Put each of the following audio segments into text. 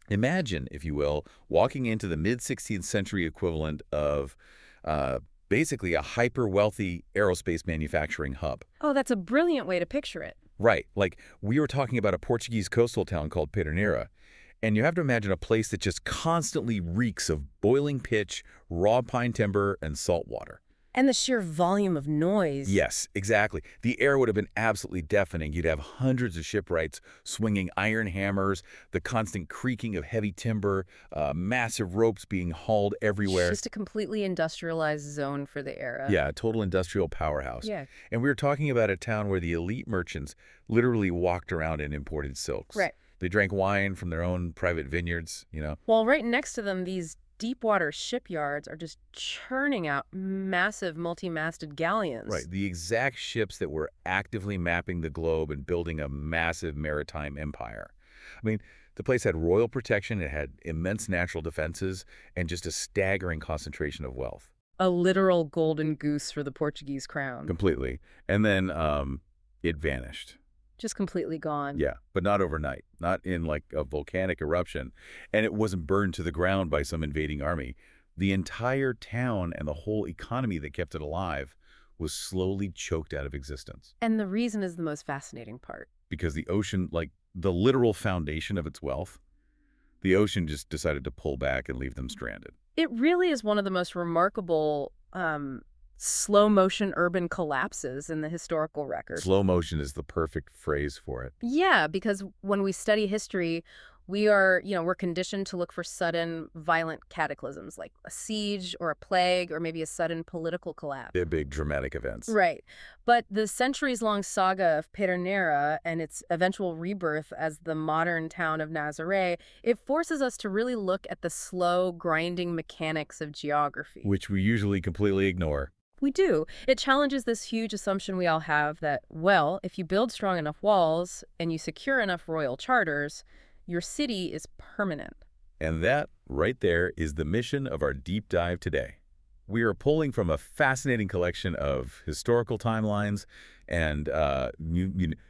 Imagine, if you will, walking into the mid-16th century equivalent of uh, basically a hyper-wealthy aerospace manufacturing hub. Oh, that's a brilliant way to picture it. Right, like we were talking about a Portuguese coastal town called Pederneira, and you have to imagine a place that just constantly reeks of boiling pitch, raw pine timber, and salt water. And the sheer volume of noise. Yes, exactly. The air would have been absolutely deafening. You'd have hundreds of shipwrights swinging iron hammers, the constant creaking of heavy timber, massive ropes being hauled everywhere. Just a completely industrialized zone for the era. Yeah, a total industrial powerhouse. Yeah. And we were talking about a town where the elite merchants literally walked around in imported silks. Right. They drank wine from their own private vineyards. While right next to them, these deep water shipyards are just churning out massive multi-masted galleons. Right, the exact ships that were actively mapping the globe and building a massive maritime empire. I mean, the place had royal protection, it had immense natural defenses, and just a staggering concentration of wealth. A literal golden goose for the Portuguese crown. Completely. And then it vanished. Just completely gone. Yeah, but not overnight, not in like a volcanic eruption. And it wasn't burned to the ground by some invading army. The entire town and the whole economy that kept it alive was slowly choked out of existence. And the reason is the most fascinating part. Because the ocean, like the literal foundation of its wealth, the ocean just decided to pull back and leave them stranded. It really is one of the most remarkable slow motion urban collapses in the historical record. Slow motion is the perfect phrase for it. Yeah, because when we study history, we're conditioned to look for sudden, violent cataclysms like a siege or a plague or maybe a sudden political collapse. They're big dramatic events. Right. But the centuries-long saga of Pederneira and its eventual rebirth as the modern town of Nazaré, it forces us to really look at the slow, grinding mechanics of geography. Which we usually completely ignore. We do. It challenges this huge assumption we all have that, well, if you build strong enough walls and you secure enough royal charters, your city is permanent. And that, right there, is the mission of our deep dive today. We are pulling from a fascinating collection of historical timelines and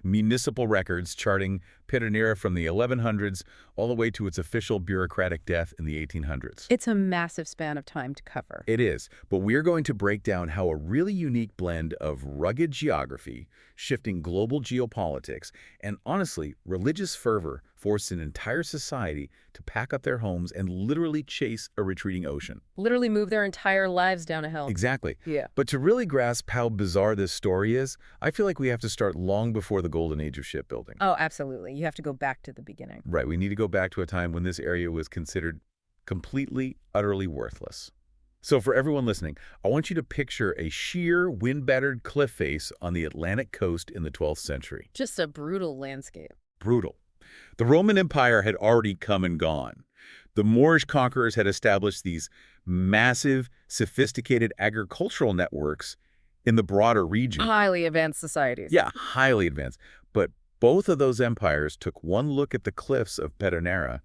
municipal records charting Pederneira from the 1100s all the way to its official bureaucratic death in the 1800s. It's a massive span of time to cover. It is, but we're going to break down how a really unique blend of rugged geography, shifting global geopolitics, and honestly, religious fervor forced an entire society to pack up their homes and literally chase a retreating ocean. Literally move their entire lives down a hill. Exactly. Yeah. But to really grasp how bizarre this story is, I feel like we have to start long before the golden age of shipbuilding. Oh, absolutely. You have to go back to the beginning. Right, we need to go back to a time when this area was considered completely, utterly worthless. So for everyone listening, I want you to picture a sheer, wind-battered cliff face on the Atlantic coast in the 12th century. Just a brutal landscape. Brutal. The Roman Empire had already come and gone. The Moorish conquerors had established these massive, sophisticated agricultural networks in the broader region. Highly advanced societies. Yeah, highly advanced. But both of those empires took one look at the cliffs of Pederneira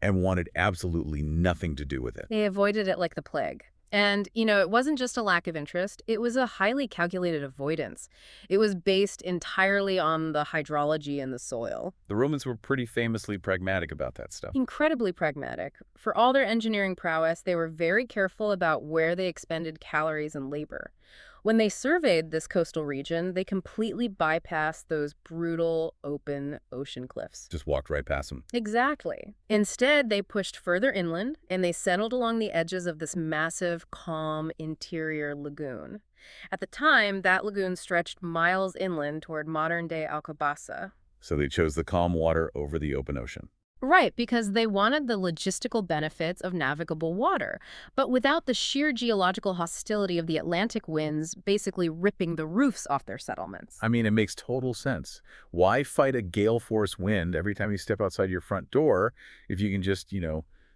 and wanted absolutely nothing to do with it. They avoided it like the plague. And, it wasn't just a lack of interest. It was a highly calculated avoidance. It was based entirely on the hydrology and the soil. The Romans were pretty famously pragmatic about that stuff. Incredibly pragmatic. For all their engineering prowess, they were very careful about where they expended calories and labor. When they surveyed this coastal region, they completely bypassed those brutal, open ocean cliffs. Just walked right past them. Exactly. Instead, they pushed further inland, and they settled along the edges of this massive, calm, interior lagoon. At the time, that lagoon stretched miles inland toward modern-day Alcobaça. So they chose the calm water over the open ocean. Right, because they wanted the logistical benefits of navigable water, but without the sheer geological hostility of the Atlantic winds basically ripping the roofs off their settlements. I mean, it makes total sense. Why fight a gale force wind every time you step outside your front door if you can just,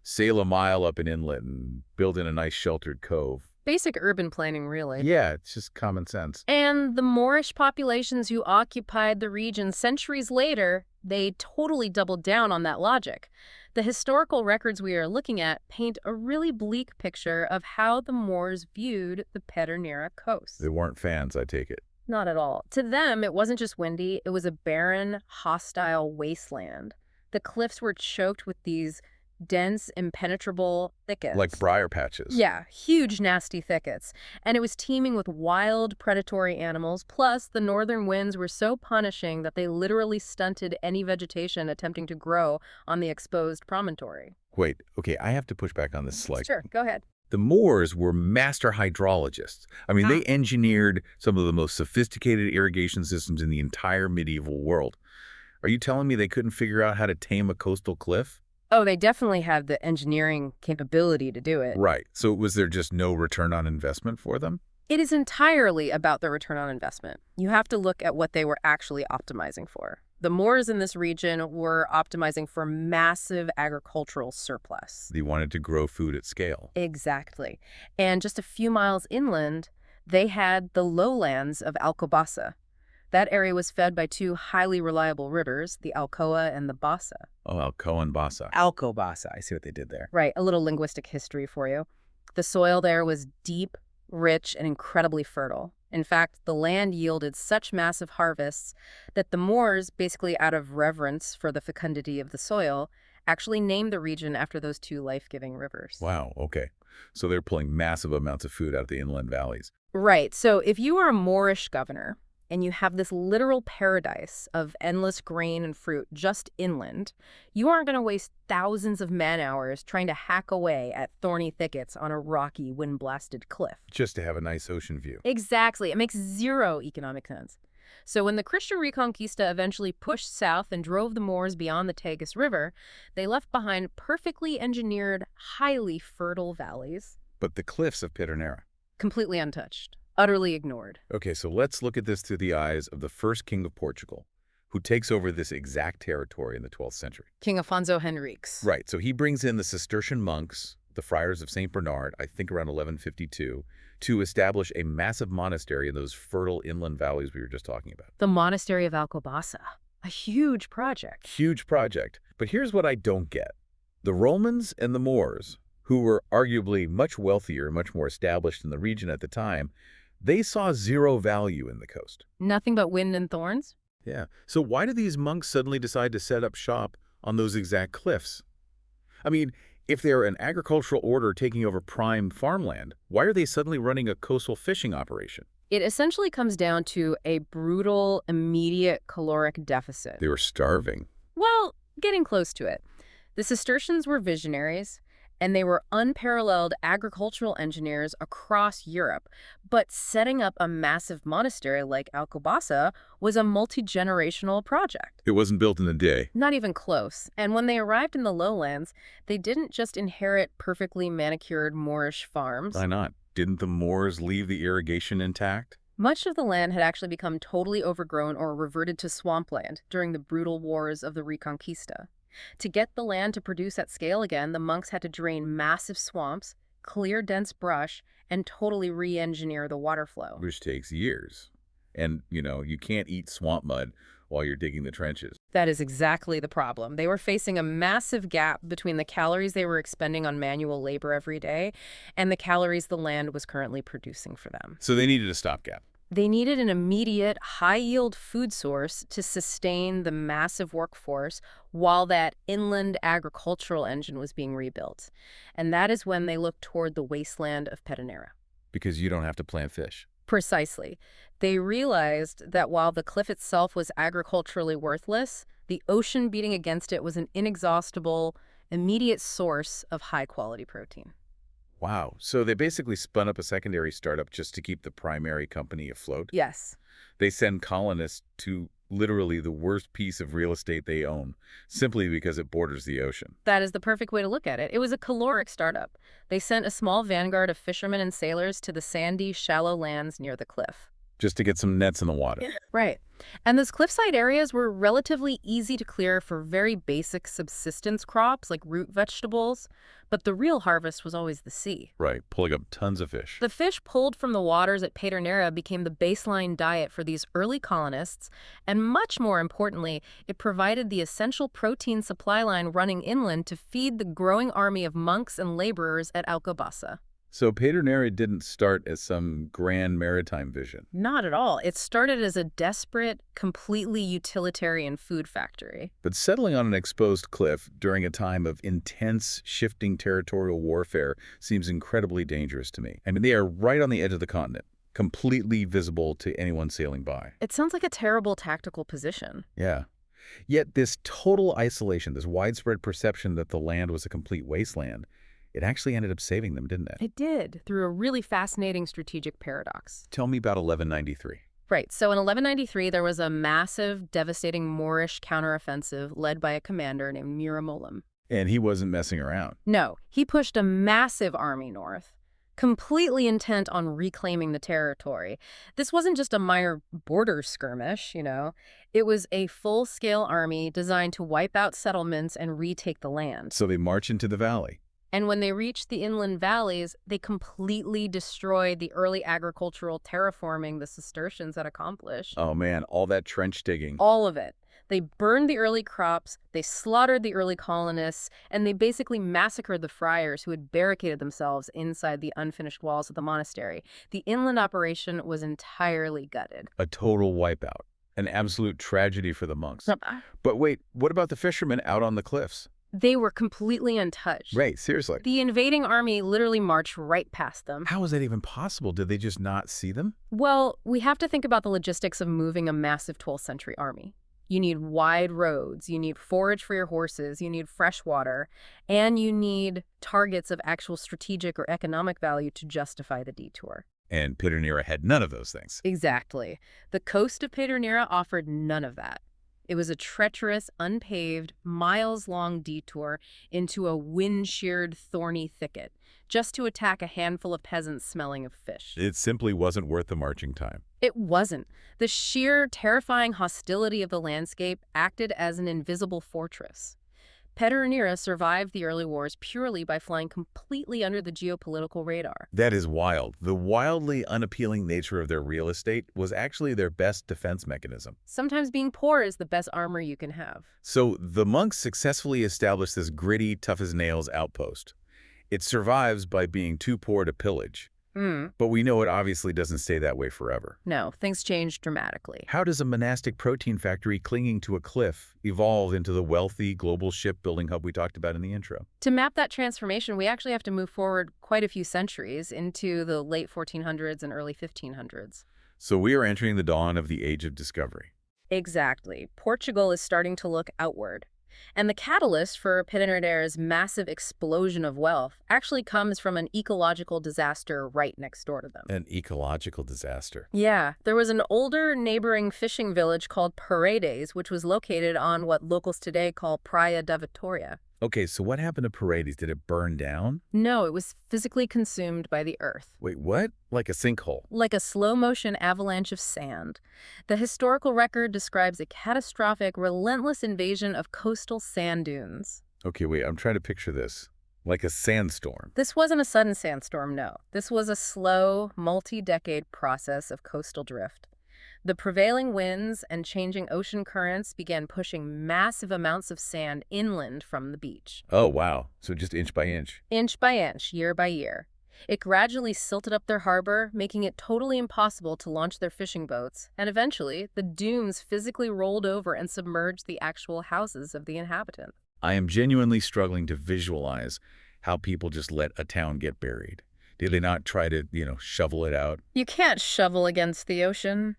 sail a mile up an inlet and build in a nice sheltered cove? Basic urban planning, really. Yeah, it's just common sense. And the Moorish populations who occupied the region centuries later, they totally doubled down on that logic. The historical records we are looking at paint a really bleak picture of how the Moors viewed the Pederneira coast. They weren't fans, I take it. Not at all. To them, it wasn't just windy, it was a barren, hostile wasteland. The cliffs were choked with these dense, impenetrable thickets. Like briar patches. Yeah, huge, nasty thickets. And it was teeming with wild, predatory animals, plus the northern winds were so punishing that they literally stunted any vegetation attempting to grow on the exposed promontory. Wait, okay, I have to push back on this slightly. Sure, go ahead. The Moors were master hydrologists. I mean, they engineered some of the most sophisticated irrigation systems in the entire medieval world. Are you telling me they couldn't figure out how to tame a coastal cliff? Oh, they definitely have the engineering capability to do it. Right. So was there just no return on investment for them? It is entirely about the return on investment. You have to look at what they were actually optimizing for. The Moors in this region were optimizing for massive agricultural surplus. They wanted to grow food at scale. Exactly. And just a few miles inland, they had the lowlands of Alcobaça. That area was fed by two highly reliable rivers, the Alcoa and the Bassa. Oh, Alcoa and Bassa. Alcobaça. I see what they did there. Right, a little linguistic history for you. The soil there was deep, rich, and incredibly fertile. In fact, the land yielded such massive harvests that the Moors, basically out of reverence for the fecundity of the soil, actually named the region after those two life-giving rivers. Wow, okay. So they're pulling massive amounts of food out of the inland valleys. Right, so if you are a Moorish governor, and you have this literal paradise of endless grain and fruit just inland, you aren't going to waste thousands of man-hours trying to hack away at thorny thickets on a rocky, wind-blasted cliff. Just to have a nice ocean view. Exactly. It makes zero economic sense. So when the Christian Reconquista eventually pushed south and drove the Moors beyond the Tagus River, they left behind perfectly engineered, highly fertile valleys. But the cliffs of Pederneira. Completely untouched. Utterly ignored. Okay, so let's look at this through the eyes of the first king of Portugal, who takes over this exact territory in the 12th century. King Afonso Henriques. Right, so he brings in the Cistercian monks, the friars of St. Bernard, I think around 1152, to establish a massive monastery in those fertile inland valleys we were just talking about. The monastery of Alcobaça. A huge project. Huge project. But here's what I don't get. The Romans and the Moors, who were arguably much wealthier, much more established in the region at the time, they saw zero value in the coast. Nothing but wind and thorns? Yeah. So why did these monks suddenly decide to set up shop on those exact cliffs? I mean, if they're an agricultural order taking over prime farmland, why are they suddenly running a coastal fishing operation? It essentially comes down to a brutal, immediate caloric deficit. They were starving. Well, getting close to it. The Cistercians were visionaries, and they were unparalleled agricultural engineers across Europe. But setting up a massive monastery like Alcobaça was a multi-generational project. It wasn't built in a day. Not even close. And when they arrived in the lowlands, they didn't just inherit perfectly manicured Moorish farms. Why not? Didn't the Moors leave the irrigation intact? Much of the land had actually become totally overgrown or reverted to swampland during the brutal wars of the Reconquista. To get the land to produce at scale again, the monks had to drain massive swamps, clear dense brush, and totally re-engineer the water flow. Which takes years. And, you can't eat swamp mud while you're digging the trenches. That is exactly the problem. They were facing a massive gap between the calories they were expending on manual labor every day and the calories the land was currently producing for them. So they needed a stopgap. They needed an immediate, high-yield food source to sustain the massive workforce while that inland agricultural engine was being rebuilt. And that is when they looked toward the wasteland of Pederneira. Because you don't have to plant fish. Precisely. They realized that while the cliff itself was agriculturally worthless, the ocean beating against it was an inexhaustible, immediate source of high-quality protein. Wow. So they basically spun up a secondary startup just to keep the primary company afloat? Yes. They send colonists to literally the worst piece of real estate they own, simply because it borders the ocean. That is the perfect way to look at it. It was a caloric startup. They sent a small vanguard of fishermen and sailors to the sandy, shallow lands near the cliff. Just to get some nets in the water. Right. And those cliffside areas were relatively easy to clear for very basic subsistence crops like root vegetables, but the real harvest was always the sea. Right, pulling up tons of fish. The fish pulled from the waters at Pederneira became the baseline diet for these early colonists, and much more importantly, it provided the essential protein supply line running inland to feed the growing army of monks and laborers at Alcobaça. So Pederneira didn't start as some grand maritime vision. Not at all. It started as a desperate, completely utilitarian food factory. But settling on an exposed cliff during a time of intense, shifting territorial warfare seems incredibly dangerous to me. I mean, they are right on the edge of the continent, completely visible to anyone sailing by. It sounds like a terrible tactical position. Yeah. Yet this total isolation, this widespread perception that the land was a complete wasteland, it actually ended up saving them, didn't it? It did, through a really fascinating strategic paradox. Tell me about 1193. Right, so in 1193, there was a massive, devastating Moorish counteroffensive led by a commander named Miramolam. And he wasn't messing around. No, he pushed a massive army north, completely intent on reclaiming the territory. This wasn't just a minor border skirmish, It was a full-scale army designed to wipe out settlements and retake the land. So they march into the valley. And when they reached the inland valleys, they completely destroyed the early agricultural terraforming the Cistercians had accomplished. Oh man, all that trench digging. All of it. They burned the early crops, they slaughtered the early colonists, and they basically massacred the friars who had barricaded themselves inside the unfinished walls of the monastery. The inland operation was entirely gutted. A total wipeout. An absolute tragedy for the monks. But wait, what about the fishermen out on the cliffs? They were completely untouched. Right, seriously. The invading army literally marched right past them. How is that even possible? Did they just not see them? Well, we have to think about the logistics of moving a massive 12th century army. You need wide roads, you need forage for your horses, you need fresh water, and you need targets of actual strategic or economic value to justify the detour. And Pederneira had none of those things. Exactly. The coast of Pederneira offered none of that. It was a treacherous, unpaved, miles-long detour into a wind-sheared, thorny thicket, just to attack a handful of peasants smelling of fish. It simply wasn't worth the marching time. It wasn't. The sheer, terrifying hostility of the landscape acted as an invisible fortress. Pederneira survived the early wars purely by flying completely under the geopolitical radar. That is wild. The wildly unappealing nature of their real estate was actually their best defense mechanism. Sometimes being poor is the best armor you can have. So the monks successfully established this gritty, tough-as-nails outpost. It survives by being too poor to pillage. But we know it obviously doesn't stay that way forever. No, things changed dramatically. How does a monastic protein factory clinging to a cliff evolve into the wealthy global shipbuilding hub we talked about in the intro? To map that transformation, we actually have to move forward quite a few centuries into the late 1400s and early 1500s. So we are entering the dawn of the Age of Discovery. Exactly. Portugal is starting to look outward. And the catalyst for Pederneira's massive explosion of wealth actually comes from an ecological disaster right next door to them. An ecological disaster. Yeah, there was an older neighboring fishing village called Paredes, which was located on what locals today call Praia da Vitória. Okay, so what happened to Paredes? Did it burn down? No, it was physically consumed by the earth. Wait, what? Like a sinkhole? Like a slow-motion avalanche of sand. The historical record describes a catastrophic, relentless invasion of coastal sand dunes. Okay, wait, I'm trying to picture this. Like a sandstorm. This wasn't a sudden sandstorm, no. This was a slow, multi-decade process of coastal drift. The prevailing winds and changing ocean currents began pushing massive amounts of sand inland from the beach. Oh, wow. So just inch by inch. Inch by inch, year by year. It gradually silted up their harbor, making it totally impossible to launch their fishing boats, and eventually, the dunes physically rolled over and submerged the actual houses of the inhabitants. I am genuinely struggling to visualize how people just let a town get buried. Did they not try to, shovel it out? You can't shovel against the ocean.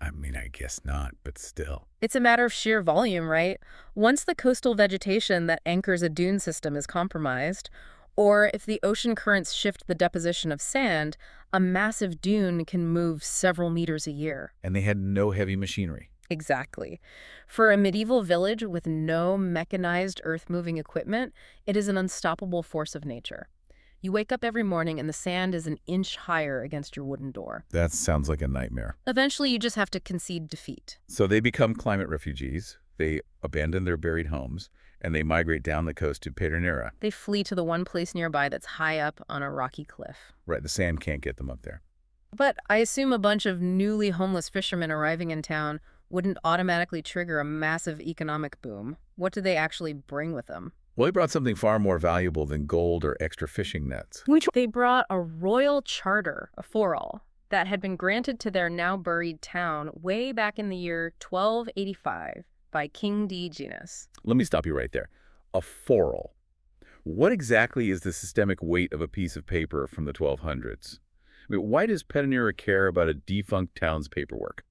I mean, I guess not, but still. It's a matter of sheer volume, right? Once the coastal vegetation that anchors a dune system is compromised, or if the ocean currents shift the deposition of sand, a massive dune can move several meters a year. And they had no heavy machinery. Exactly. For a medieval village with no mechanized earth-moving equipment, it is an unstoppable force of nature. You wake up every morning and the sand is an inch higher against your wooden door. That sounds like a nightmare. Eventually, you just have to concede defeat. So they become climate refugees, they abandon their buried homes, and they migrate down the coast to Pederneira. They flee to the one place nearby that's high up on a rocky cliff. Right, the sand can't get them up there. But I assume a bunch of newly homeless fishermen arriving in town wouldn't automatically trigger a massive economic boom. What do they actually bring with them? Well, he brought something far more valuable than gold or extra fishing nets. Which they brought a royal charter, a forall, that had been granted to their now buried town way back in the year 1285 by King Diogenes. Let me stop you right there. A forel. What exactly is the systemic weight of a piece of paper from the 1200s? I mean, why does Pederneira care about a defunct town's paperwork?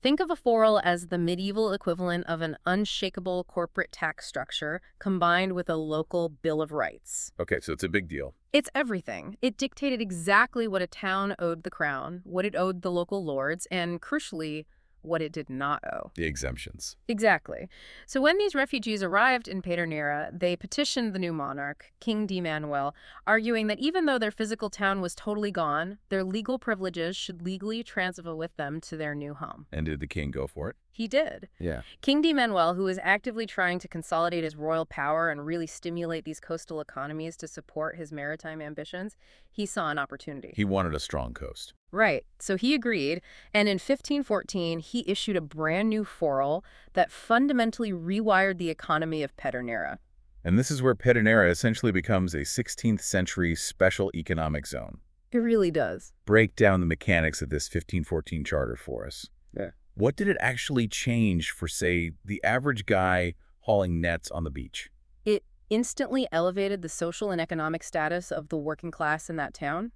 Think of a forel as the medieval equivalent of an unshakable corporate tax structure combined with a local Bill of Rights. Okay, so it's a big deal. It's everything. It dictated exactly what a town owed the crown, what it owed the local lords, and crucially, what it did not owe. The exemptions. Exactly. So when these refugees arrived in Pederneira, they petitioned the new monarch, King Manuel, arguing that even though their physical town was totally gone, their legal privileges should legally transfer with them to their new home. And did the king go for it? He did. Yeah. King Manuel, who was actively trying to consolidate his royal power and really stimulate these coastal economies to support his maritime ambitions, he saw an opportunity. He wanted a strong coast. Right. So he agreed, and in 1514, he issued a brand new forel that fundamentally rewired the economy of Pederneira. And this is where Pederneira essentially becomes a 16th century special economic zone. It really does. Break down the mechanics of this 1514 charter for us. Yeah. What did it actually change for, say, the average guy hauling nets on the beach? It instantly elevated the social and economic status of the working class in that town.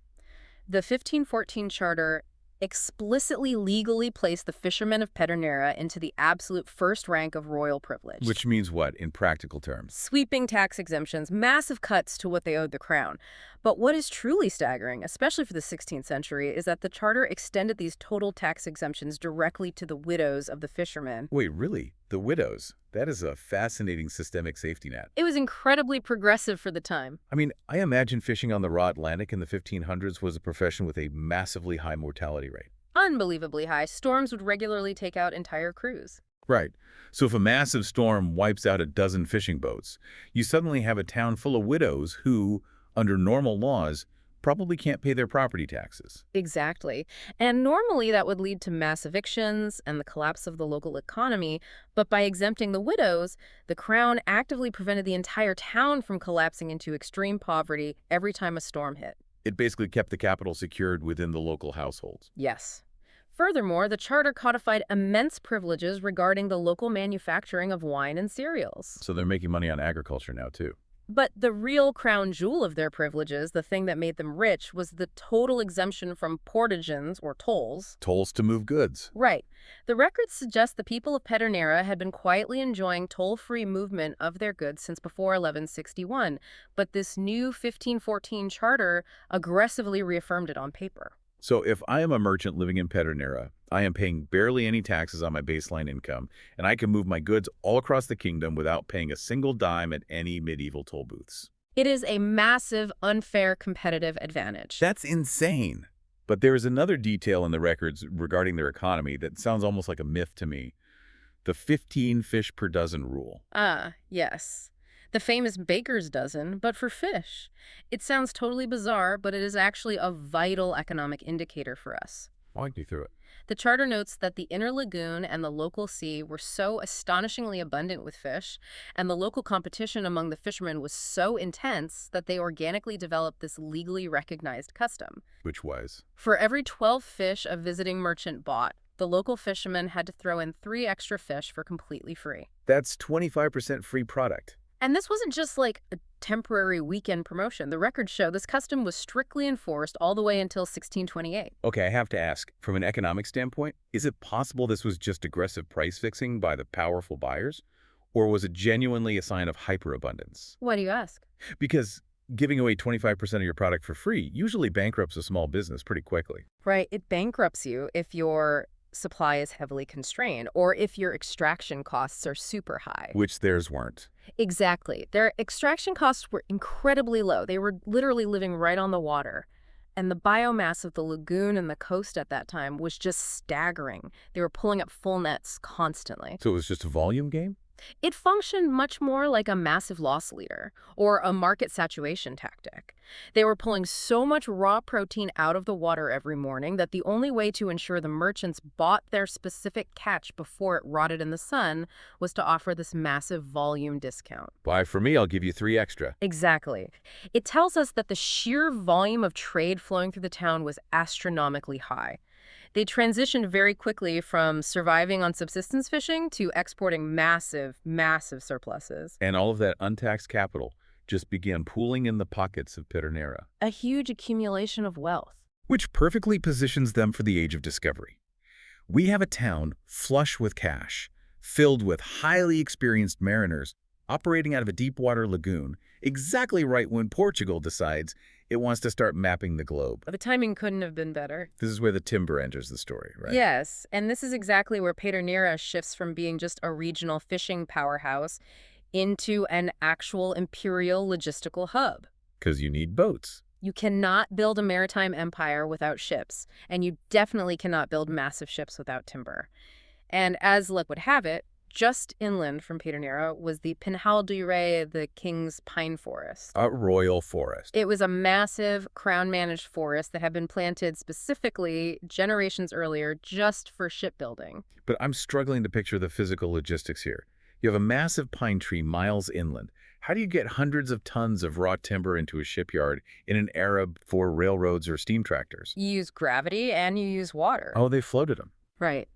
The 1514 charter explicitly legally placed the fishermen of Pederneira into the absolute first rank of royal privilege. Which means what, in practical terms? Sweeping tax exemptions, massive cuts to what they owed the crown. But what is truly staggering, especially for the 16th century, is that the charter extended these total tax exemptions directly to the widows of the fishermen. Wait, really? The widows? That is a fascinating systemic safety net. It was incredibly progressive for the time. I mean, I imagine fishing on the raw Atlantic in the 1500s was a profession with a massively high mortality rate. Unbelievably high. Storms would regularly take out entire crews. Right. So if a massive storm wipes out a dozen fishing boats, you suddenly have a town full of widows who, under normal laws, probably can't pay their property taxes. Exactly. And normally that would lead to mass evictions and the collapse of the local economy, but by exempting the widows, the crown actively prevented the entire town from collapsing into extreme poverty every time a storm hit. It basically kept the capital secured within the local households. Yes. Furthermore, the charter codified immense privileges regarding the local manufacturing of wine and cereals. So they're making money on agriculture now, too. But the real crown jewel of their privileges, the thing that made them rich, was the total exemption from portagens, or tolls. Tolls to move goods. Right. The records suggest the people of Pederneira had been quietly enjoying toll-free movement of their goods since before 1161, but this new 1514 charter aggressively reaffirmed it on paper. So if I am a merchant living in Pederneira, I am paying barely any taxes on my baseline income, and I can move my goods all across the kingdom without paying a single dime at any medieval toll booths. It is a massive, unfair competitive advantage. That's insane. But there is another detail in the records regarding their economy that sounds almost like a myth to me. The 15 fish per dozen rule. Yes. The famous baker's dozen, but for fish. It sounds totally bizarre, but it is actually a vital economic indicator for us. Walk me through it. The charter notes that the inner lagoon and the local sea were so astonishingly abundant with fish, and the local competition among the fishermen was so intense that they organically developed this legally recognized custom. Which was? For every 12 fish a visiting merchant bought, the local fishermen had to throw in 3 extra fish for completely free. That's 25% free product. And this wasn't just like a temporary weekend promotion. The records show this custom was strictly enforced all the way until 1628. Okay, I have to ask, from an economic standpoint, is it possible this was just aggressive price fixing by the powerful buyers? Or was it genuinely a sign of hyperabundance? Why do you ask? Because giving away 25% of your product for free usually bankrupts a small business pretty quickly. Right, it bankrupts you if your supply is heavily constrained or if your extraction costs are super high. Which theirs weren't. Exactly. Their extraction costs were incredibly low. They were literally living right on the water. And the biomass of the lagoon and the coast at that time was just staggering. They were pulling up full nets constantly. So it was just a volume game? It functioned much more like a massive loss leader or a market saturation tactic. They were pulling so much raw protein out of the water every morning that the only way to ensure the merchants bought their specific catch before it rotted in the sun was to offer this massive volume discount. Buy for me, I'll give you 3 extra. Exactly. It tells us that the sheer volume of trade flowing through the town was astronomically high. They transitioned very quickly from surviving on subsistence fishing to exporting massive, massive surpluses. And all of that untaxed capital just began pooling in the pockets of Pederneira, A huge accumulation of wealth. which perfectly positions them for the age of discovery. We have a town flush with cash, filled with highly experienced mariners operating out of a deep-water lagoon, exactly right when Portugal decides it wants to start mapping the globe. The timing couldn't have been better. This is where the timber enters the story, right? Yes, and this is exactly where Pederneira shifts from being just a regional fishing powerhouse into an actual imperial logistical hub. Because you need boats. You cannot build a maritime empire without ships, and you definitely cannot build massive ships without timber. And as luck would have it, just inland from Pederneira was the Pinhal do Rei, the King's Pine Forest. A royal forest. It was a massive, crown-managed forest that had been planted specifically generations earlier just for shipbuilding. But I'm struggling to picture the physical logistics here. You have a massive pine tree miles inland. How do you get hundreds of tons of raw timber into a shipyard in an era before railroads or steam tractors? You use gravity and you use water. Oh, they floated them. Right.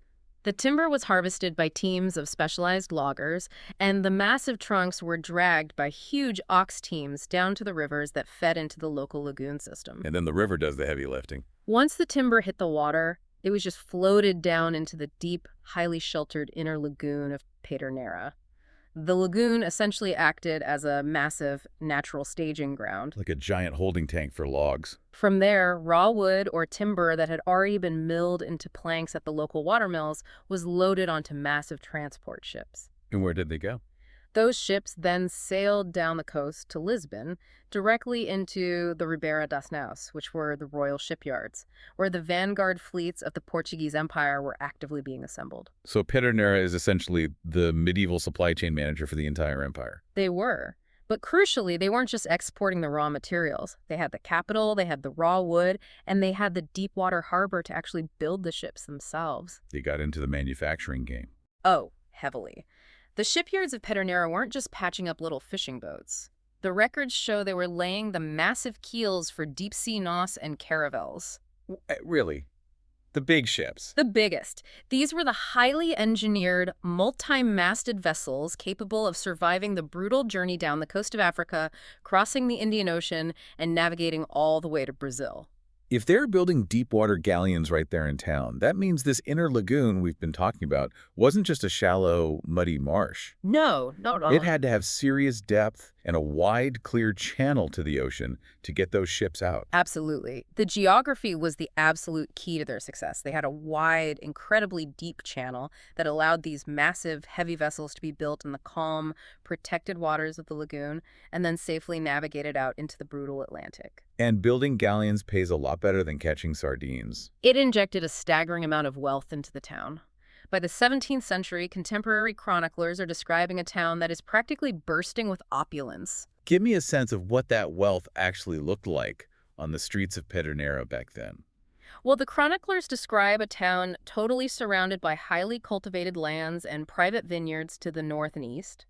The timber was harvested by teams of specialized loggers, and the massive trunks were dragged by huge ox teams down to the rivers that fed into the local lagoon system. And then the river does the heavy lifting. Once the timber hit the water, it was just floated down into the deep, highly sheltered inner lagoon of Pederneira. The lagoon essentially acted as a massive natural staging ground. Like a giant holding tank for logs. From there, raw wood or timber that had already been milled into planks at the local watermills was loaded onto massive transport ships. And where did they go? Those ships then sailed down the coast to Lisbon, directly into the Ribeira das Naus, which were the royal shipyards, where the vanguard fleets of the Portuguese Empire were actively being assembled. So Pederneira is essentially the medieval supply chain manager for the entire empire. They were. But crucially, they weren't just exporting the raw materials. They had the capital, they had the raw wood, and they had the deep water harbor to actually build the ships themselves. They got into the manufacturing game. Oh, heavily. The shipyards of Pederneira weren't just patching up little fishing boats. The records show they were laying the massive keels for deep-sea Nossa and caravels. Really? The big ships? The biggest. These were the highly engineered, multi-masted vessels capable of surviving the brutal journey down the coast of Africa, crossing the Indian Ocean, and navigating all the way to Brazil. If they're building deep-water galleons right there in town, that means this inner lagoon we've been talking about wasn't just a shallow, muddy marsh. No, not at all. It had to have serious depth and a wide, clear channel to the ocean to get those ships out. Absolutely. The geography was the absolute key to their success. They had a wide, incredibly deep channel that allowed these massive, heavy vessels to be built in the calm, protected waters of the lagoon and then safely navigated out into the brutal Atlantic. And building galleons pays a lot better than catching sardines. It injected a staggering amount of wealth into the town. By the 17th century, contemporary chroniclers are describing a town that is practically bursting with opulence. Give me a sense of what that wealth actually looked like on the streets of Pederneira back then. Well, the chroniclers describe a town totally surrounded by highly cultivated lands and private vineyards to the north and east.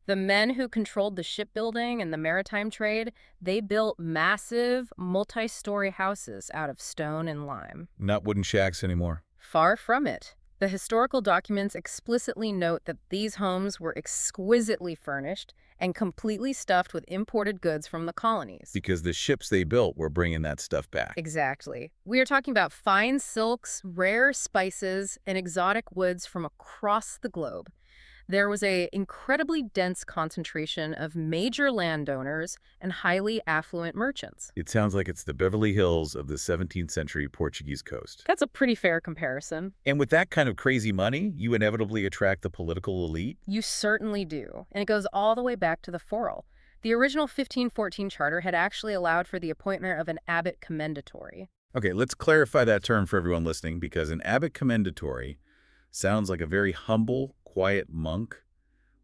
The men who controlled the shipbuilding and the maritime trade, they built massive, multi-story houses out of stone and lime. Not wooden shacks anymore. Far from it. The historical documents explicitly note that these homes were exquisitely furnished and completely stuffed with imported goods from the colonies. Because the ships they built were bringing that stuff back. Exactly. We are talking about fine silks, rare spices, and exotic woods from across the globe. There was an incredibly dense concentration of major landowners and highly affluent merchants. It sounds like it's the Beverly Hills of the 17th century Portuguese coast. That's a pretty fair comparison. And with that kind of crazy money, you inevitably attract the political elite. You certainly do. And it goes all the way back to the Forel. The original 1514 charter had actually allowed for the appointment of an abbot commendatory. Okay, let's clarify that term for everyone listening, because an abbot commendatory sounds like a very humble, quiet monk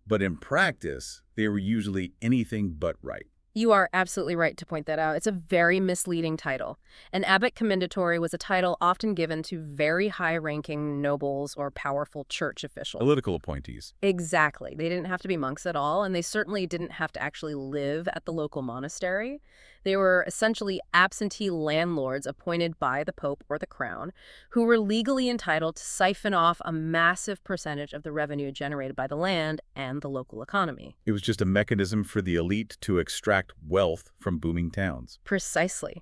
But in practice, they were usually anything but right. You are absolutely right to point that out. It's a very misleading title. An abbot commendatory was a title often given to very high-ranking nobles or powerful church officials. Political appointees. Exactly. They didn't have to be monks at all, and they certainly didn't have to actually live at the local monastery. They were essentially absentee landlords appointed by the Pope or the Crown, who were legally entitled to siphon off a massive percentage of the revenue generated by the land and the local economy. It was just a mechanism for the elite to extract wealth from booming towns. Precisely.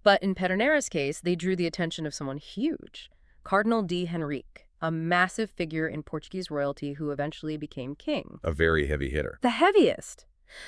But in Pederneira's case, they drew the attention of someone huge, Cardinal de Henrique, a massive figure in Portuguese royalty who eventually became king. A very heavy hitter. The heaviest.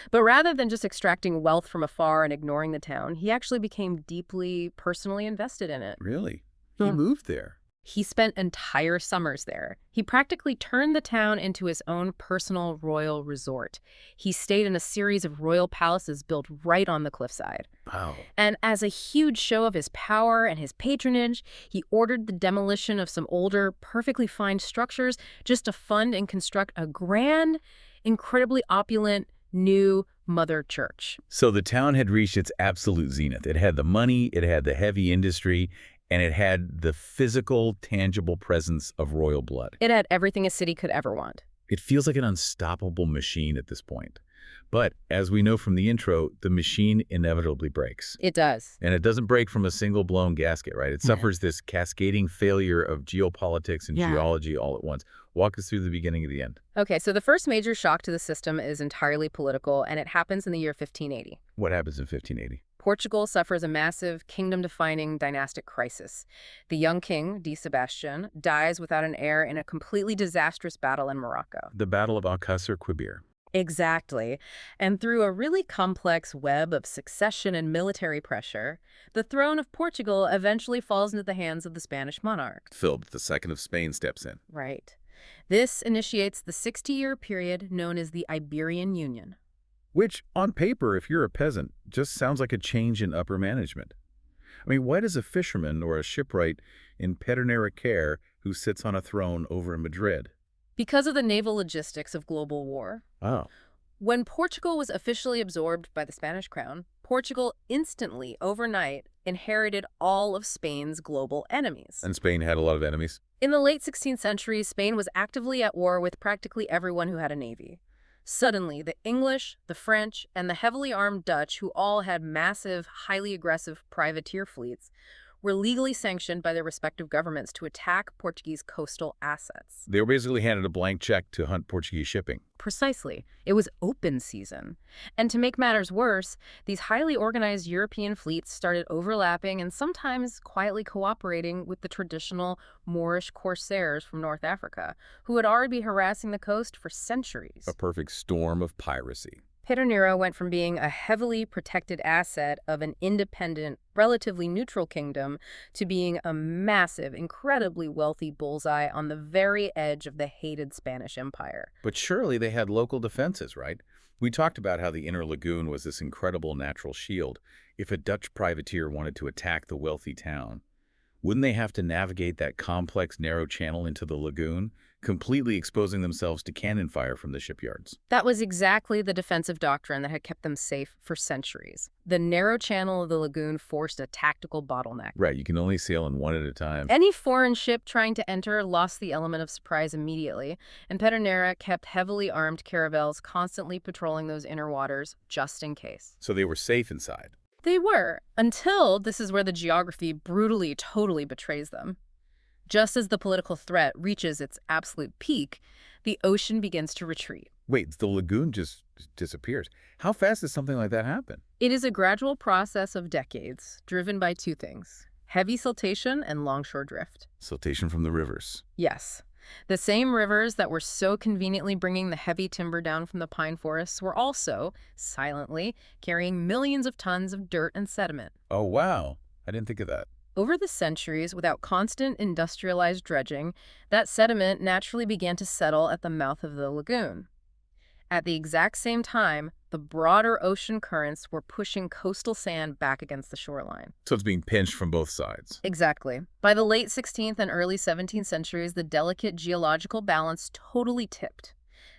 But rather than just extracting wealth from afar and ignoring the town, he actually became deeply personally invested in it. Really? He moved there. He spent entire summers there. He practically turned the town into his own personal royal resort. He stayed in a series of royal palaces built right on the cliffside. Wow. And as a huge show of his power and his patronage, he ordered the demolition of some older, perfectly fine structures just to fund and construct a grand, incredibly opulent, new mother church. So the town had reached its absolute zenith. It had the money, it had the heavy industry, and it had the physical, tangible presence of royal blood. It had everything a city could ever want. It feels like an unstoppable machine at this point. But as we know from the intro, the machine inevitably breaks. It does. And it doesn't break from a single blown gasket, right? It suffers this cascading failure of geopolitics and geology all at once. Walk us through the beginning of the end. Okay, so the first major shock to the system is entirely political, and it happens in the year 1580. What happens in 1580? Portugal suffers a massive kingdom-defining dynastic crisis. The young king, D. Sebastian, dies without an heir in a completely disastrous battle in Morocco. The Battle of Alcácer Quibir. Exactly. And through a really complex web of succession and military pressure, the throne of Portugal eventually falls into the hands of the Spanish monarch. Philip II of Spain steps in. Right. This initiates the 60-year period known as the Iberian Union. Which, on paper, if you're a peasant, just sounds like a change in upper management. I mean, why does a fisherman or a shipwright in Pederneira care who sits on a throne over in Madrid? Because of the naval logistics of global war. Oh. When Portugal was officially absorbed by the Spanish crown, Portugal instantly, overnight, inherited all of Spain's global enemies. And Spain had a lot of enemies? In the late 16th century, Spain was actively at war with practically everyone who had a navy. Suddenly, the English, the French, and the heavily armed Dutch, who all had massive, highly aggressive privateer fleets, were legally sanctioned by their respective governments to attack Portuguese coastal assets. They were basically handed a blank check to hunt Portuguese shipping. Precisely. It was open season. And to make matters worse, these highly organized European fleets started overlapping and sometimes quietly cooperating with the traditional Moorish corsairs from North Africa, who had already been harassing the coast for centuries. A perfect storm of piracy. Pederneira went from being a heavily protected asset of an independent, relatively neutral kingdom to being a massive, incredibly wealthy bullseye on the very edge of the hated Spanish Empire. But surely they had local defenses, right? We talked about how the inner lagoon was this incredible natural shield. If a Dutch privateer wanted to attack the wealthy town, wouldn't they have to navigate that complex, narrow channel into the lagoon, completely exposing themselves to cannon fire from the shipyards? That was exactly the defensive doctrine that had kept them safe for centuries. The narrow channel of the lagoon forced a tactical bottleneck. Right, you can only sail in one at a time. Any foreign ship trying to enter lost the element of surprise immediately, and Pederneira kept heavily armed caravels constantly patrolling those inner waters just in case. So they were safe inside. They were, until this is where the geography brutally, totally betrays them. Just as the political threat reaches its absolute peak, the ocean begins to retreat. Wait, the lagoon just disappears. How fast does something like that happen? It is a gradual process of decades, driven by two things: heavy siltation and longshore drift. Siltation from the rivers. Yes. The same rivers that were so conveniently bringing the heavy timber down from the pine forests were also, silently, carrying millions of tons of dirt and sediment. Oh, wow. I didn't think of that. Over the centuries, without constant industrialized dredging, that sediment naturally began to settle at the mouth of the lagoon. At the exact same time, the broader ocean currents were pushing coastal sand back against the shoreline. So it's being pinched from both sides. Exactly. By the late 16th and early 17th centuries, the delicate geological balance totally tipped.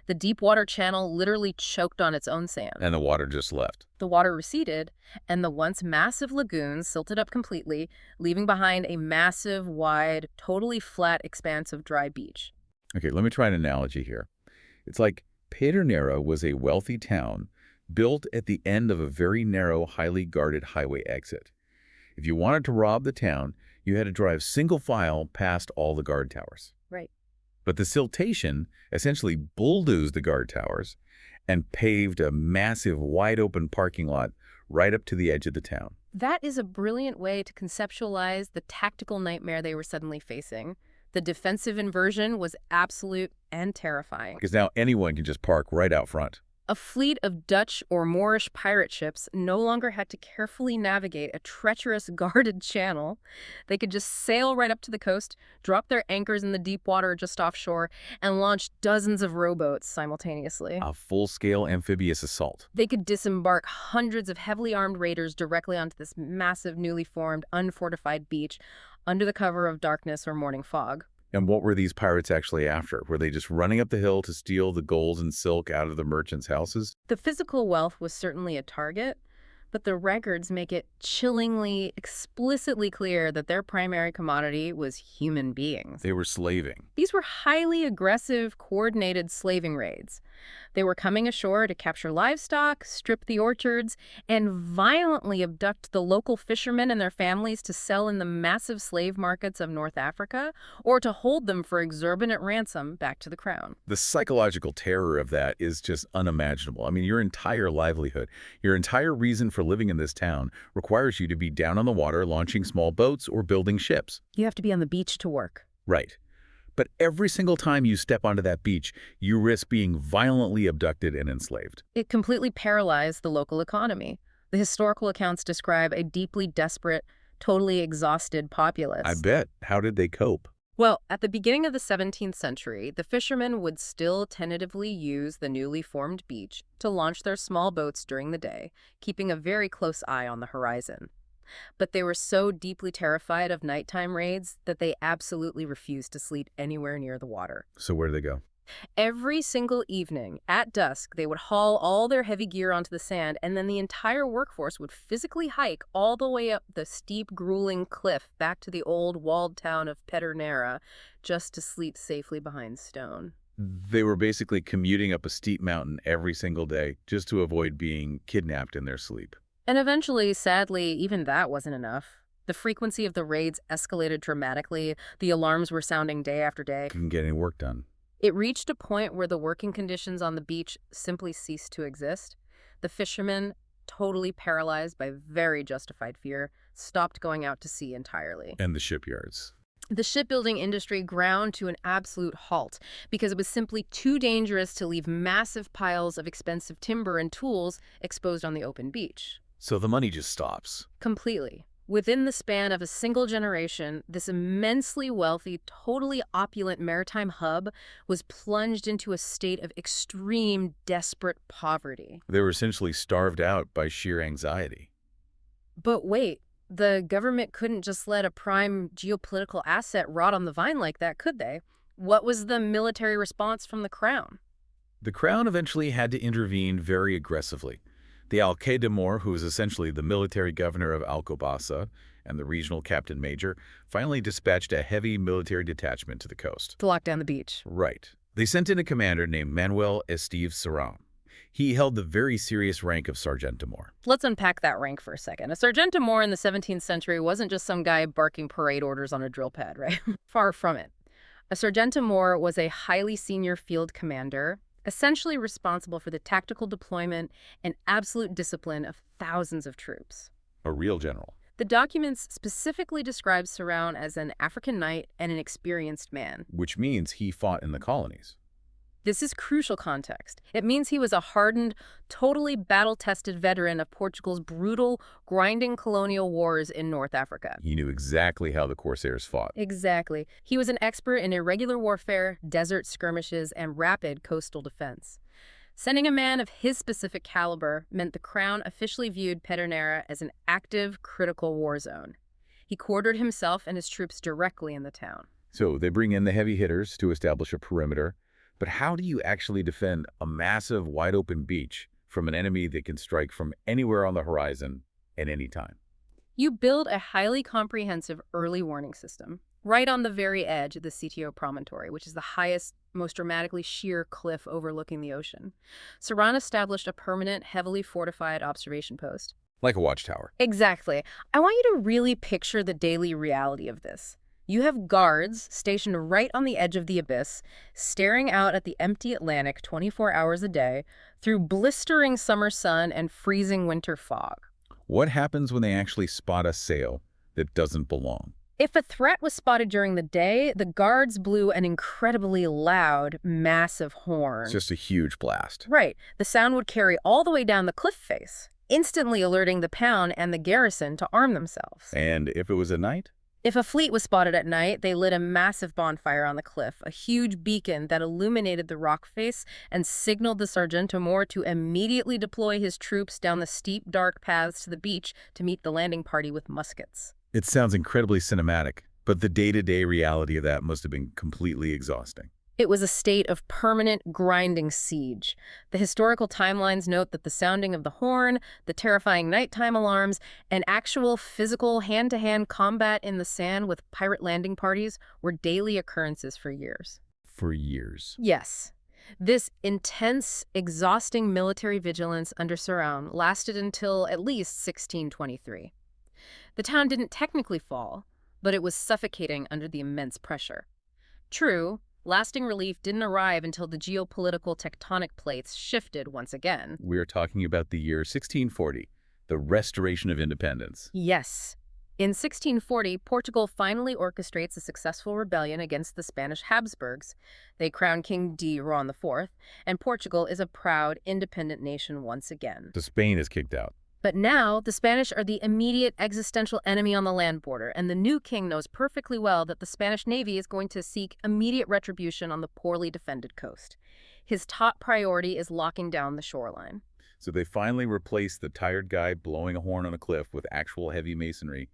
The deep water channel literally choked on its own sand. And the water just left. The water receded, and the once massive lagoons silted up completely, leaving behind a massive, wide, totally flat expanse of dry beach. Okay, let me try an analogy here. It's like Pederneira was a wealthy town built at the end of a very narrow, highly guarded highway exit. If you wanted to rob the town, you had to drive single file past all the guard towers. Right. But the siltation essentially bulldozed the guard towers and paved a massive, wide-open parking lot right up to the edge of the town. That is a brilliant way to conceptualize the tactical nightmare they were suddenly facing. The defensive inversion was absolute and terrifying. Because now anyone can just park right out front. A fleet of Dutch or Moorish pirate ships no longer had to carefully navigate a treacherous guarded channel. They could just sail right up to the coast, drop their anchors in the deep water just offshore, and launch dozens of rowboats simultaneously. A full-scale amphibious assault. They could disembark hundreds of heavily armed raiders directly onto this massive, newly formed, unfortified beach under the cover of darkness or morning fog. And what were these pirates actually after? Were they just running up the hill to steal the gold and silk out of the merchants' houses? The physical wealth was certainly a target, but the records make it chillingly, explicitly clear that their primary commodity was human beings. They were slaving. These were highly aggressive, coordinated slaving raids. They were coming ashore to capture livestock, strip the orchards, and violently abduct the local fishermen and their families to sell in the massive slave markets of North Africa, or to hold them for exorbitant ransom back to the crown. The psychological terror of that is just unimaginable. I mean, your entire livelihood, your entire reason for living in this town requires you to be down on the water launching small boats or building ships. You have to be on the beach to work. Right. But every single time you step onto that beach, you risk being violently abducted and enslaved. It completely paralyzed the local economy. The historical accounts describe a deeply desperate, totally exhausted populace. I bet. How did they cope? Well, at the beginning of the 17th century, the fishermen would still tentatively use the newly formed beach to launch their small boats during the day, keeping a very close eye on the horizon. But they were so deeply terrified of nighttime raids that they absolutely refused to sleep anywhere near the water. So where do they go? Every single evening, at dusk, they would haul all their heavy gear onto the sand, and then the entire workforce would physically hike all the way up the steep, grueling cliff back to the old walled town of Pederneira just to sleep safely behind stone. They were basically commuting up a steep mountain every single day just to avoid being kidnapped in their sleep. And eventually, sadly, even that wasn't enough. The frequency of the raids escalated dramatically. The alarms were sounding day after day. Couldn't get any work done. It reached a point where the working conditions on the beach simply ceased to exist. The fishermen, totally paralyzed by very justified fear, stopped going out to sea entirely. And the shipyards. The shipbuilding industry ground to an absolute halt because it was simply too dangerous to leave massive piles of expensive timber and tools exposed on the open beach. So the money just stops. Completely. Within the span of a single generation, this immensely wealthy, totally opulent maritime hub was plunged into a state of extreme, desperate poverty. They were essentially starved out by sheer anxiety. But wait, the government couldn't just let a prime geopolitical asset rot on the vine like that, could they? What was the military response from the crown? The crown eventually had to intervene very aggressively. The Alcalde-Mor, who was essentially the military governor of Alcobaça and the regional captain major, finally dispatched a heavy military detachment to the coast. To lock down the beach. Right. They sent in a commander named Manuel Esteve Serrão. He held the very serious rank of Sargento-Mor. Let's unpack that rank for a second. A Sargento-Mor in the 17th century wasn't just some guy barking parade orders on a drill pad, right? Far from it. A Sargento-Mor was a highly senior field commander, essentially responsible for the tactical deployment and absolute discipline of thousands of troops. A real general. The documents specifically describe Serrão as an African knight and an experienced man. Which means he fought in the colonies. This is crucial context. It means he was a hardened, totally battle-tested veteran of Portugal's brutal, grinding colonial wars in North Africa. He knew exactly how the Corsairs fought. Exactly. He was an expert in irregular warfare, desert skirmishes, and rapid coastal defense. Sending a man of his specific caliber meant the crown officially viewed Pederneira as an active, critical war zone. He quartered himself and his troops directly in the town. So they bring in the heavy hitters to establish a perimeter. But how do you actually defend a massive, wide-open beach from an enemy that can strike from anywhere on the horizon at any time? You build a highly comprehensive early warning system right on the very edge of the CTO promontory, which is the highest, most dramatically sheer cliff overlooking the ocean. Saran established a permanent, heavily fortified observation post. Like a watchtower. Exactly. I want you to really picture the daily reality of this. You have guards stationed right on the edge of the abyss, staring out at the empty Atlantic 24 hours a day through blistering summer sun and freezing winter fog. What happens when they actually spot a sail that doesn't belong? If a threat was spotted during the day, the guards blew an incredibly loud, massive horn. It's just a huge blast. Right. The sound would carry all the way down the cliff face, instantly alerting the pound and the garrison to arm themselves. And if it was at night? If a fleet was spotted at night, they lit a massive bonfire on the cliff, a huge beacon that illuminated the rock face and signaled the Sargentamor to immediately deploy his troops down the steep, dark paths to the beach to meet the landing party with muskets. It sounds incredibly cinematic, but the day-to-day reality of that must have been completely exhausting. It was a state of permanent, grinding siege. The historical timelines note that the sounding of the horn, the terrifying nighttime alarms, and actual physical hand-to-hand combat in the sand with pirate landing parties were daily occurrences for years. For years. Yes. This intense, exhausting military vigilance under Saran lasted until at least 1623. The town didn't technically fall, but it was suffocating under the immense pressure. True, lasting relief didn't arrive until the geopolitical tectonic plates shifted once again. We're talking about the year 1640, the Restoration of Independence. Yes. In 1640, Portugal finally orchestrates a successful rebellion against the Spanish Habsburgs. They crown King D. Juan IV, and Portugal is a proud, independent nation once again. So Spain is kicked out. But now, the Spanish are the immediate existential enemy on the land border, and the new king knows perfectly well that the Spanish Navy is going to seek immediate retribution on the poorly defended coast. His top priority is locking down the shoreline. So they finally replace the tired guy blowing a horn on a cliff with actual heavy masonry.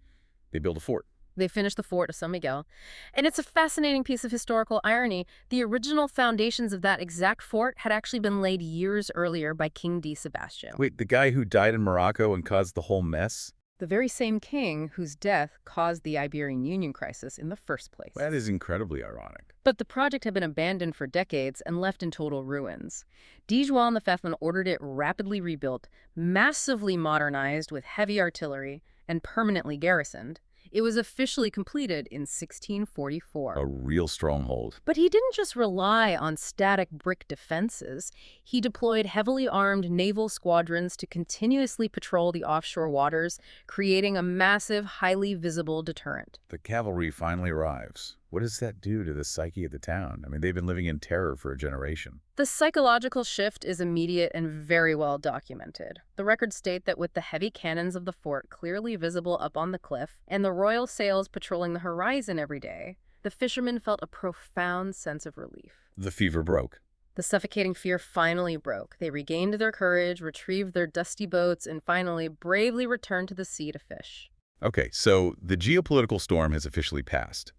They build a fort. They finish the fort of San Miguel. And it's a fascinating piece of historical irony. The original foundations of that exact fort had actually been laid years earlier by King D. Sebastian. Wait, the guy who died in Morocco and caused the whole mess? The very same king whose death caused the Iberian Union crisis in the first place. That is incredibly ironic. But the project had been abandoned for decades and left in total ruins. D. Juan V ordered it rapidly rebuilt, massively modernized with heavy artillery, and permanently garrisoned. It was officially completed in 1644. A real stronghold. But he didn't just rely on static brick defenses. He deployed heavily armed naval squadrons to continuously patrol the offshore waters, creating a massive, highly visible deterrent. The cavalry finally arrives. What does that do to the psyche of the town? I mean, they've been living in terror for a generation. The psychological shift is immediate and very well documented. The records state that with the heavy cannons of the fort clearly visible up on the cliff and the royal sails patrolling the horizon every day, the fishermen felt a profound sense of relief. The fever broke. The suffocating fear finally broke. They regained their courage, retrieved their dusty boats, and finally bravely returned to the sea to fish. Okay, so the geopolitical storm has officially passed.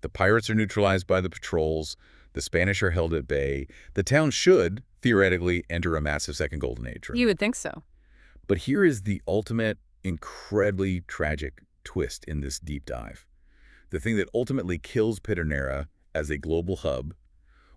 The pirates are neutralized by the patrols. The Spanish are held at bay. The town should, theoretically, enter a massive second golden age. Right? You would think so. But here is the ultimate, incredibly tragic twist in this deep dive. The thing that ultimately kills Pederneira as a global hub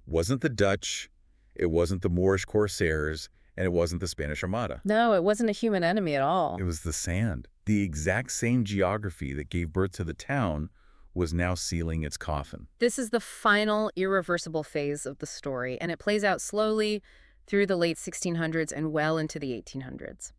wasn't the Dutch, it wasn't the Moorish corsairs, and it wasn't the Spanish Armada. No, it wasn't a human enemy at all. It was the sand. The exact same geography that gave birth to the town was now sealing its coffin. This is the final irreversible phase of the story, and it plays out slowly through the late 1600s and well into the 1800s.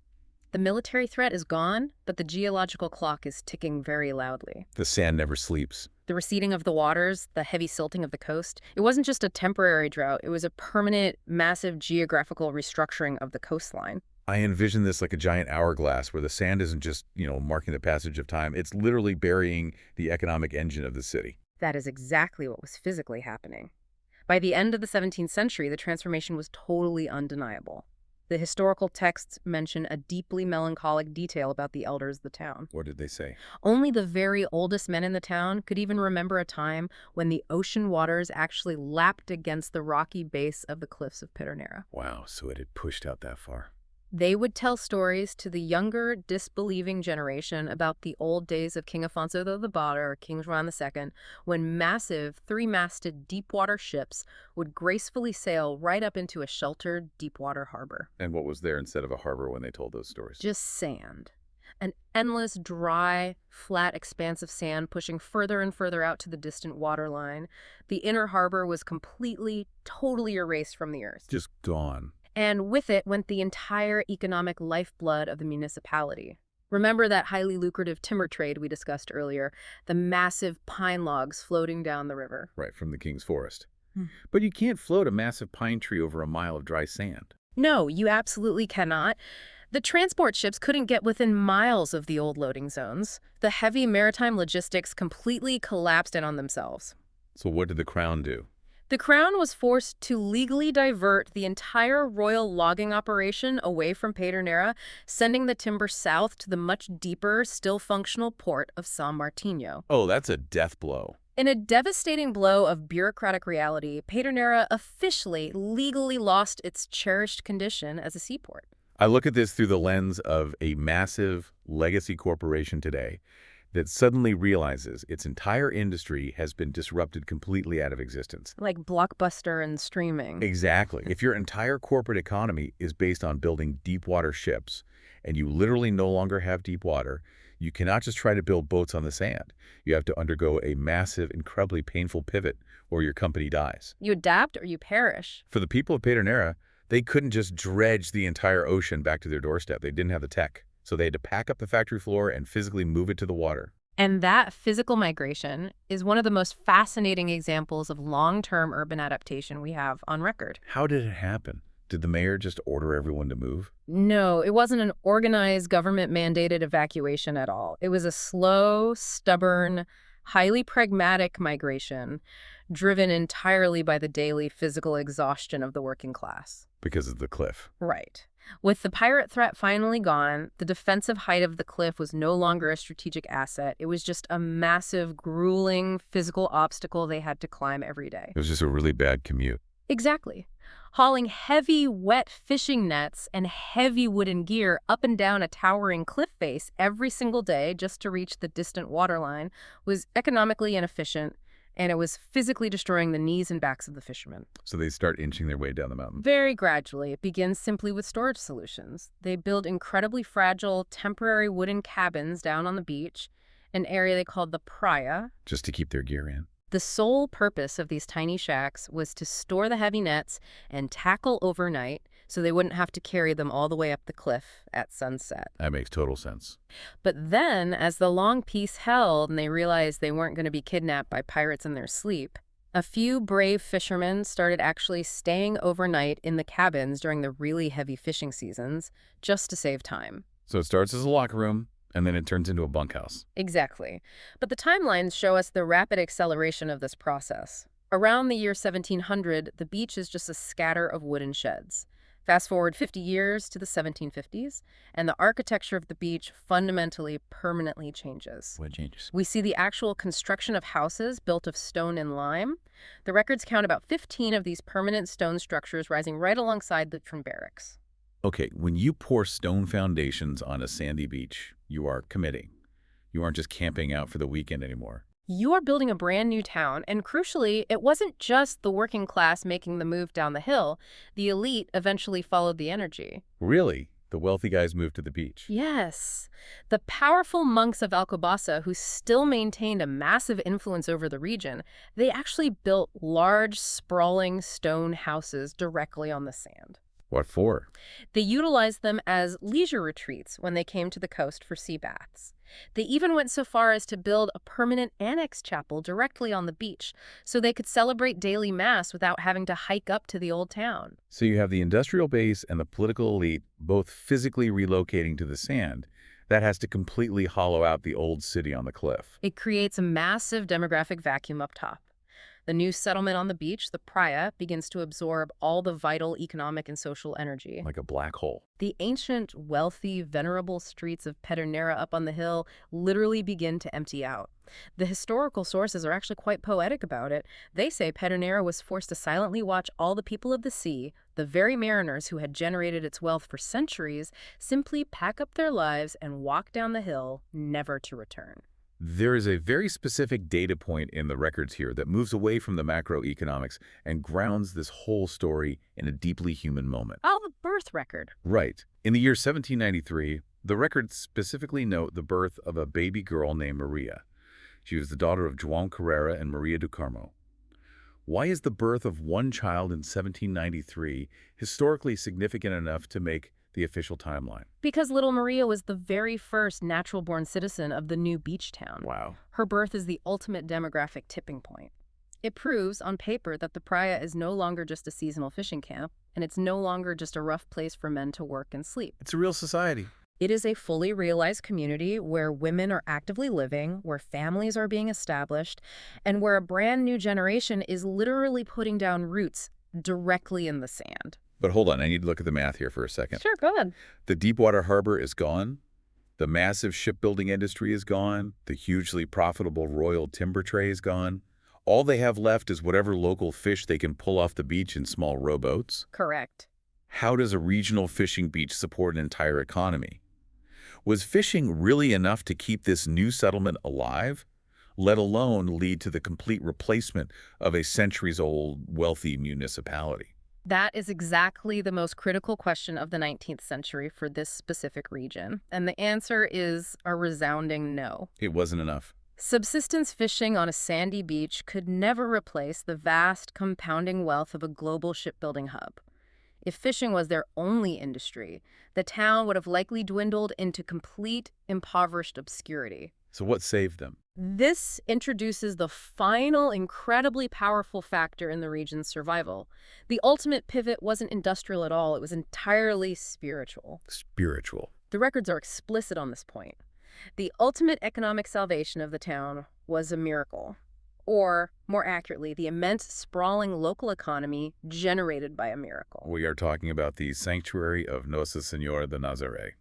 The military threat is gone, but the geological clock is ticking very loudly. The sand never sleeps. The receding of the waters, the heavy silting of the coast, it wasn't just a temporary drought, it was a permanent, massive geographical restructuring of the coastline. I envision this like a giant hourglass where the sand isn't just, marking the passage of time. It's literally burying the economic engine of the city. That is exactly what was physically happening. By the end of the 17th century, the transformation was totally undeniable. The historical texts mention a deeply melancholic detail about the elders of the town. What did they say? Only the very oldest men in the town could even remember a time when the ocean waters actually lapped against the rocky base of the cliffs of Pederneira. Wow, so it had pushed out that far. They would tell stories to the younger, disbelieving generation about the old days of King Afonso the Bader or King Juan II, when massive, three-masted deep-water ships would gracefully sail right up into a sheltered, deep-water harbor. And what was there instead of a harbor when they told those stories? Just sand. An endless, dry, flat expanse of sand pushing further and further out to the distant waterline. The inner harbor was completely, totally erased from the earth. Just gone. And with it went the entire economic lifeblood of the municipality. Remember that highly lucrative timber trade we discussed earlier, the massive pine logs floating down the river. Right, from the king's forest. But you can't float a massive pine tree over a mile of dry sand. No, you absolutely cannot. The transport ships couldn't get within miles of the old loading zones. The heavy maritime logistics completely collapsed in on themselves. So what did the crown do? The Crown was forced to legally divert the entire royal logging operation away from Pederneira, sending the timber south to the much deeper, still functional port of San Martino. Oh, that's a death blow. In a devastating blow of bureaucratic reality, Pederneira officially, legally lost its cherished condition as a seaport. I look at this through the lens of a massive legacy corporation today that suddenly realizes its entire industry has been disrupted completely out of existence. Like Blockbuster and streaming. Exactly. If your entire corporate economy is based on building deep water ships, and you literally no longer have deep water, you cannot just try to build boats on the sand. You have to undergo a massive, incredibly painful pivot, or your company dies. You adapt or you perish. For the people of Pederneira, they couldn't just dredge the entire ocean back to their doorstep. They didn't have the tech. So they had to pack up the factory floor and physically move it to the water. And that physical migration is one of the most fascinating examples of long-term urban adaptation we have on record. How did it happen? Did the mayor just order everyone to move? No, it wasn't an organized, government-mandated evacuation at all. It was a slow, stubborn, highly pragmatic migration driven entirely by the daily physical exhaustion of the working class. Because of the cliff. Right. With the pirate threat finally gone, the defensive height of the cliff was no longer a strategic asset. It was just a massive, grueling physical obstacle they had to climb every day. It was just a really bad commute. Exactly. Hauling heavy, wet fishing nets and heavy wooden gear up and down a towering cliff face every single day just to reach the distant waterline was economically inefficient, and it was physically destroying the knees and backs of the fishermen. So they start inching their way down the mountain. Very gradually, it begins simply with storage solutions. They build incredibly fragile, temporary wooden cabins down on the beach, an area they called the Praia. Just to keep their gear in. The sole purpose of these tiny shacks was to store the heavy nets and tackle overnight so they wouldn't have to carry them all the way up the cliff at sunset. That makes total sense. But then, as the long peace held and they realized they weren't going to be kidnapped by pirates in their sleep, a few brave fishermen started actually staying overnight in the cabins during the really heavy fishing seasons just to save time. So it starts as a locker room, and then it turns into a bunkhouse. Exactly. But the timelines show us the rapid acceleration of this process. Around the year 1700, the beach is just a scatter of wooden sheds. Fast forward 50 years to the 1750s, and the architecture of the beach fundamentally, permanently changes. What changes? We see the actual construction of houses built of stone and lime. The records count about 15 of these permanent stone structures rising right alongside the twin barracks. Okay, when you pour stone foundations on a sandy beach, you are committing. You aren't just camping out for the weekend anymore. You are building a brand new town, and crucially, it wasn't just the working class making the move down the hill. The elite eventually followed the energy. Really? The wealthy guys moved to the beach? Yes. The powerful monks of Alcobaça, who still maintained a massive influence over the region, they actually built large, sprawling stone houses directly on the sand. What for? They utilized them as leisure retreats when they came to the coast for sea baths. They even went so far as to build a permanent annex chapel directly on the beach so they could celebrate daily mass without having to hike up to the old town. So you have the industrial base and the political elite both physically relocating to the sand. That has to completely hollow out the old city on the cliff. It creates a massive demographic vacuum up top. The new settlement on the beach, the Praia, begins to absorb all the vital economic and social energy. Like a black hole. The ancient, wealthy, venerable streets of Pederneira up on the hill literally begin to empty out. The historical sources are actually quite poetic about it. They say Pederneira was forced to silently watch all the people of the sea, the very mariners who had generated its wealth for centuries, simply pack up their lives and walk down the hill, never to return. There is a very specific data point in the records here that moves away from the macroeconomics and grounds this whole story in a deeply human moment. Oh, the birth record. Right. In the year 1793, the records specifically note the birth of a baby girl named Maria. She was the daughter of João Carrera and Maria do Carmo. Why is the birth of one child in 1793 historically significant enough to make the official timeline? Because little Maria was the very first natural-born citizen of the new beach town. Wow. Her birth is the ultimate demographic tipping point. It proves on paper that the Praia is no longer just a seasonal fishing camp, and it's no longer just a rough place for men to work and sleep. It's a real society. It is a fully realized community where women are actively living, where families are being established, and where a brand new generation is literally putting down roots directly in the sand. But hold on, I need to look at the math here for a second. Sure, go ahead. The deepwater harbor is gone. The massive shipbuilding industry is gone. The hugely profitable Royal Timber Tray is gone. All they have left is whatever local fish they can pull off the beach in small rowboats. Correct. How does a regional fishing beach support an entire economy? Was fishing really enough to keep this new settlement alive, let alone lead to the complete replacement of a centuries-old wealthy municipality? That is exactly the most critical question of the 19th century for this specific region. And the answer is a resounding no. It wasn't enough. Subsistence fishing on a sandy beach could never replace the vast compounding wealth of a global shipbuilding hub. If fishing was their only industry, the town would have likely dwindled into complete, impoverished obscurity. So what saved them? This introduces the final, incredibly powerful factor in the region's survival. The ultimate pivot wasn't industrial at all. It was entirely spiritual. Spiritual. The records are explicit on this point. The ultimate economic salvation of the town was a miracle. Or, more accurately, the immense, sprawling local economy generated by a miracle. We are talking about the sanctuary of Nossa, Senhora de Nazaré,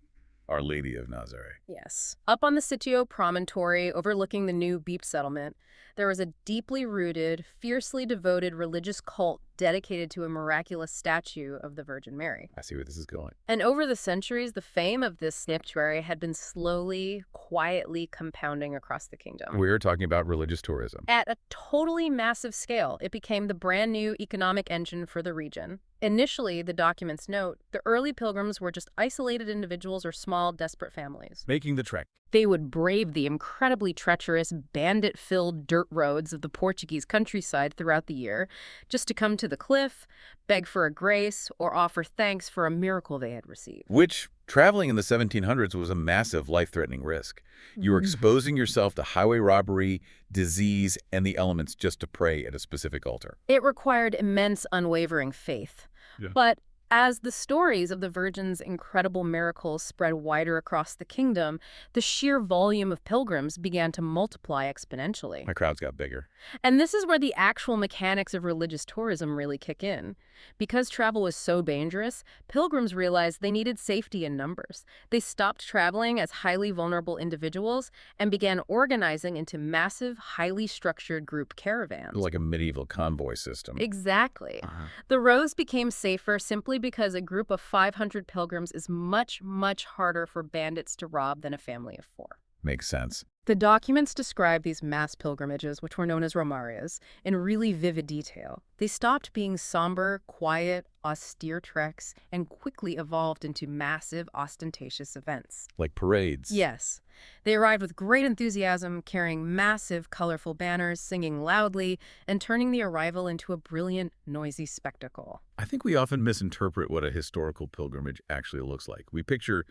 Our Lady of Nazaré. Yes. Up on the Sitio promontory overlooking the new beach settlement, there was a deeply rooted, fiercely devoted religious cult dedicated to a miraculous statue of the Virgin Mary. I see where this is going. And over the centuries, the fame of this sanctuary had been slowly, quietly compounding across the kingdom. We're talking about religious tourism. At a totally massive scale, it became the brand new economic engine for the region. Initially, the documents note, the early pilgrims were just isolated individuals or small, desperate families. Making the trek. They would brave the incredibly treacherous, bandit-filled dirt roads of the Portuguese countryside throughout the year, just to come to the cliff, beg for a grace, or offer thanks for a miracle they had received. Which, traveling in the 1700s, was a massive life-threatening risk. You were exposing yourself to highway robbery, disease, and the elements just to pray at a specific altar. It required immense, unwavering faith. Yeah. But as the stories of the Virgin's incredible miracles spread wider across the kingdom, the sheer volume of pilgrims began to multiply exponentially. My crowds got bigger. And this is where the actual mechanics of religious tourism really kick in. Because travel was so dangerous, pilgrims realized they needed safety in numbers. They stopped traveling as highly vulnerable individuals and began organizing into massive, highly structured group caravans. Like a medieval convoy system. Exactly. The roads became safer simply because a group of 500 pilgrims is much, much harder for bandits to rob than a family of 4. Makes sense. The documents describe these mass pilgrimages, which were known as romarias, in really vivid detail. They stopped being somber, quiet, austere treks and quickly evolved into massive, ostentatious events. Like parades. Yes. They arrived with great enthusiasm, carrying massive, colorful banners, singing loudly, and turning the arrival into a brilliant, noisy spectacle. I think we often misinterpret what a historical pilgrimage actually looks like. We picture,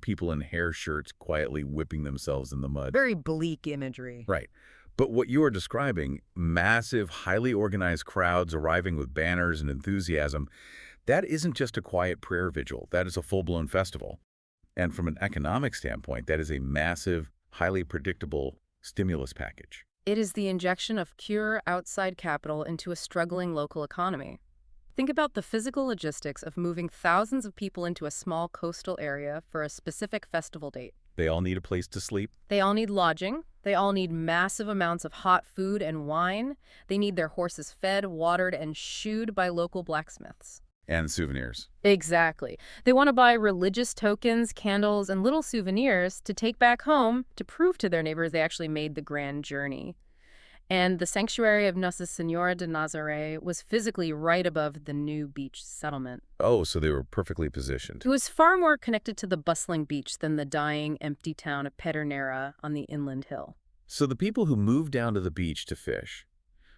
people in hair shirts quietly whipping themselves in the mud. Very bleak imagery. Right. But what you are describing, massive, highly organized crowds arriving with banners and enthusiasm, that isn't just a quiet prayer vigil. That is a full-blown festival. And from an economic standpoint, that is a massive, highly predictable stimulus package. It is the injection of pure outside capital into a struggling local economy. Think about the physical logistics of moving thousands of people into a small coastal area for a specific festival date. They all need a place to sleep. They all need lodging. They all need massive amounts of hot food and wine. They need their horses fed, watered, and shoed by local blacksmiths. And souvenirs. Exactly. They want to buy religious tokens, candles, and little souvenirs to take back home to prove to their neighbors they actually made the grand journey. And the sanctuary of Nossa Senhora de Nazaré was physically right above the new beach settlement. Oh, so they were perfectly positioned. It was far more connected to the bustling beach than the dying, empty town of Pederneira on the inland hill. So the people who moved down to the beach to fish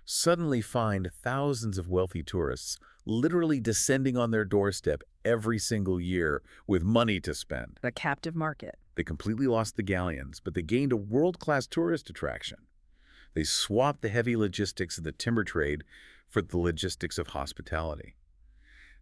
suddenly find thousands of wealthy tourists literally descending on their doorstep every single year with money to spend. The captive market. They completely lost the galleons, but they gained a world-class tourist attraction. They swapped the heavy logistics of the timber trade for the logistics of hospitality.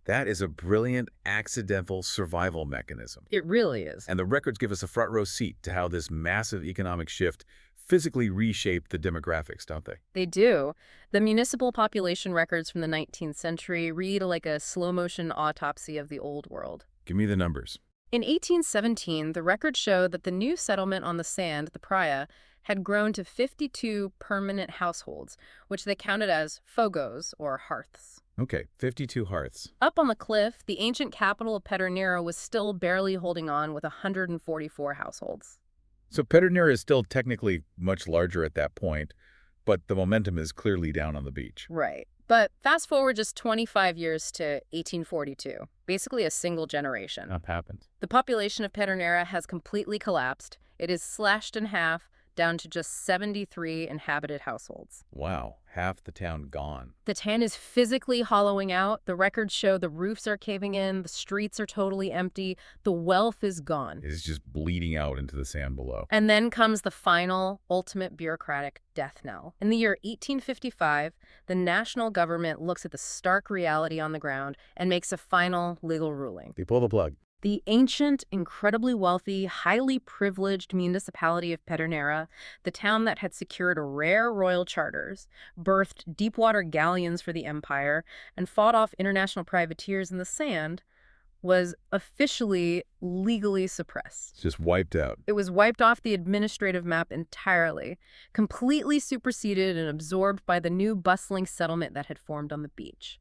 That is a brilliant accidental survival mechanism. It really is. And the records give us a front row seat to how this massive economic shift physically reshaped the demographics, don't they? They do. The municipal population records from the 19th century read like a slow-motion autopsy of the old world. Give me the numbers. In 1817, the records show that the new settlement on the sand, the Praia, had grown to 52 permanent households, which they counted as fogos, or hearths. Okay, 52 hearths. Up on the cliff, the ancient capital of Pederneira was still barely holding on with 144 households. So Pederneira is still technically much larger at that point, but the momentum is clearly down on the beach. Right. But fast forward just 25 years to 1842, basically a single generation. That happens. The population of Pederneira has completely collapsed. It is slashed in half, down to just 73 inhabited households. Wow, half the town gone. The town is physically hollowing out. The records show the roofs are caving in, the streets are totally empty, the wealth is gone. It's just bleeding out into the sand below. And then comes the final, ultimate bureaucratic death knell. In the year 1855, the national government looks at the stark reality on the ground and makes a final legal ruling. They pull the plug. The ancient, incredibly wealthy, highly privileged municipality of Pederneira, the town that had secured rare royal charters, birthed deep-water galleons for the empire, and fought off international privateers in the sand, was officially legally suppressed. It's just wiped out. It was wiped off the administrative map entirely, completely superseded and absorbed by the new bustling settlement that had formed on the beach.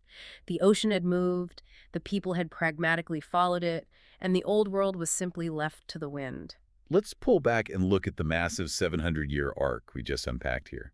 The ocean had moved, the people had pragmatically followed it, and the old world was simply left to the wind. Let's pull back and look at the massive 700-year arc we just unpacked here,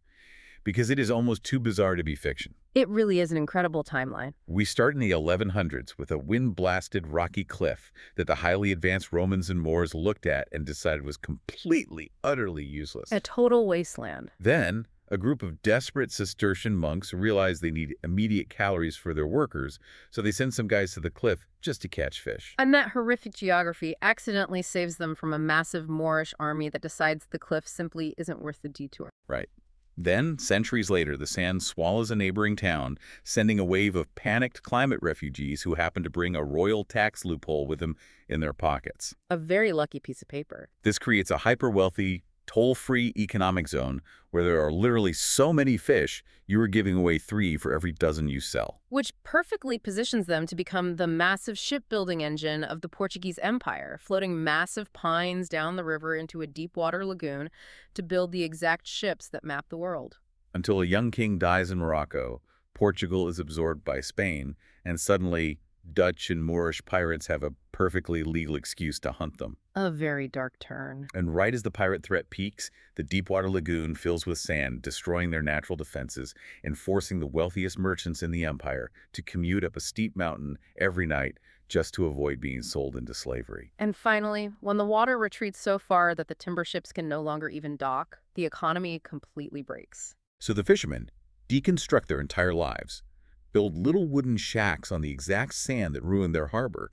because it is almost too bizarre to be fiction. It really is an incredible timeline. We start in the 1100s with a wind-blasted rocky cliff that the highly advanced Romans and Moors looked at and decided was completely, utterly useless. A total wasteland. Then, a group of desperate Cistercian monks realize they need immediate calories for their workers, so they send some guys to the cliff just to catch fish. And that horrific geography accidentally saves them from a massive Moorish army that decides the cliff simply isn't worth the detour. Right. Then, centuries later, the sand swallows a neighboring town, sending a wave of panicked climate refugees who happen to bring a royal tax loophole with them in their pockets. A very lucky piece of paper. This creates a hyper-wealthy, toll-free economic zone where there are literally so many fish, you are giving away 3 for every dozen you sell. Which perfectly positions them to become the massive shipbuilding engine of the Portuguese Empire, floating massive pines down the river into a deep-water lagoon to build the exact ships that map the world. Until a young king dies in Morocco, Portugal is absorbed by Spain, and suddenly Dutch and Moorish pirates have a perfectly legal excuse to hunt them. A very dark turn. And right as the pirate threat peaks, the deepwater lagoon fills with sand, destroying their natural defenses and forcing the wealthiest merchants in the empire to commute up a steep mountain every night just to avoid being sold into slavery. And finally, when the water retreats so far that the timber ships can no longer even dock, the economy completely breaks. So the fishermen deconstruct their entire lives, build little wooden shacks on the exact sand that ruined their harbor,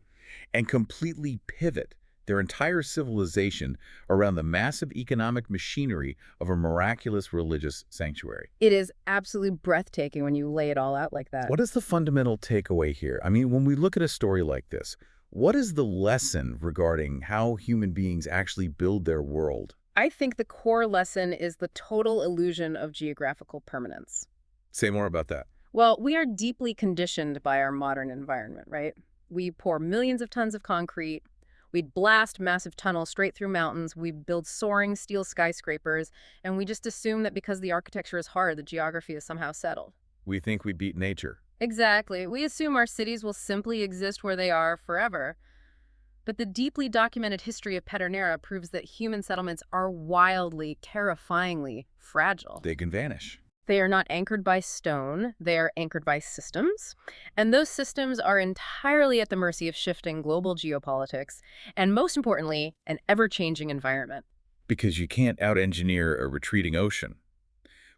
and completely pivot their entire civilization around the massive economic machinery of a miraculous religious sanctuary. It is absolutely breathtaking when you lay it all out like that. What is the fundamental takeaway here? I mean, when we look at a story like this, what is the lesson regarding how human beings actually build their world? I think the core lesson is the total illusion of geographical permanence. Say more about that. Well, we are deeply conditioned by our modern environment, right? We pour millions of tons of concrete. We'd blast massive tunnels straight through mountains. We build soaring steel skyscrapers. And we just assume that because the architecture is hard, the geography is somehow settled. We think we beat nature. Exactly. We assume our cities will simply exist where they are forever. But the deeply documented history of Pederneira proves that human settlements are wildly, terrifyingly fragile. They can vanish. They are not anchored by stone, they are anchored by systems. And those systems are entirely at the mercy of shifting global geopolitics, and most importantly, an ever-changing environment. Because you can't out-engineer a retreating ocean.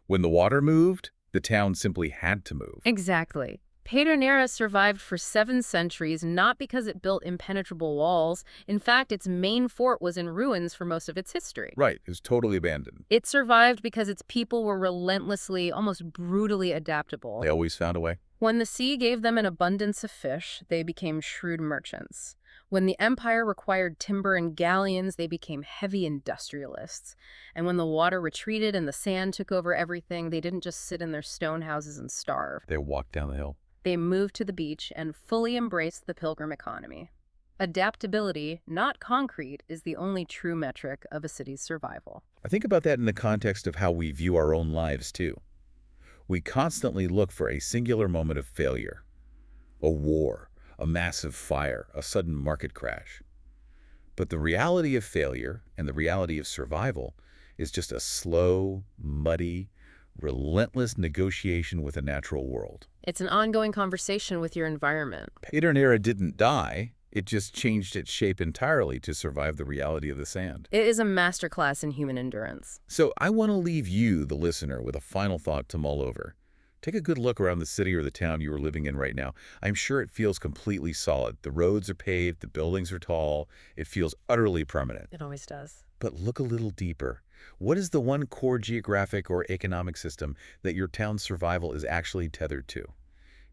When the water moved, the town simply had to move. Exactly. Pederneira survived for 7 centuries not because it built impenetrable walls. In fact, its main fort was in ruins for most of its history. Right, it was totally abandoned. It survived because its people were relentlessly, almost brutally adaptable. They always found a way. When the sea gave them an abundance of fish, they became shrewd merchants. When the empire required timber and galleons, they became heavy industrialists. And when the water retreated and the sand took over everything, they didn't just sit in their stone houses and starve. They walked down the hill. They moved to the beach and fully embraced the pilgrim economy. Adaptability, not concrete, is the only true metric of a city's survival. I think about that in the context of how we view our own lives, too. We constantly look for a singular moment of failure. A war, a massive fire, a sudden market crash. But the reality of failure and the reality of survival is just a slow, muddy, relentless negotiation with the natural world. It's an ongoing conversation with your environment. Pederneira didn't die. It just changed its shape entirely to survive the reality of the sand. It is a masterclass in human endurance. So I want to leave you, the listener, with a final thought to mull over. Take a good look around the city or the town you are living in right now. I'm sure it feels completely solid. The roads are paved, the buildings are tall. It feels utterly permanent. It always does. But look a little deeper. What is the one core geographic or economic system that your town's survival is actually tethered to?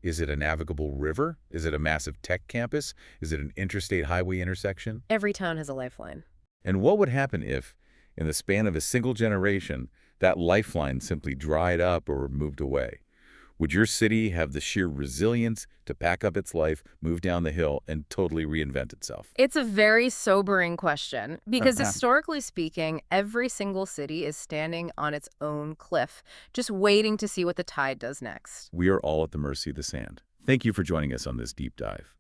Is it a navigable river? Is it a massive tech campus? Is it an interstate highway intersection? Every town has a lifeline. And what would happen if, in the span of a single generation, that lifeline simply dried up or moved away? Would your city have the sheer resilience to pack up its life, move down the hill, and totally reinvent itself? It's a very sobering question because historically speaking, every single city is standing on its own cliff, just waiting to see what the tide does next. We are all at the mercy of the sand. Thank you for joining us on this deep dive.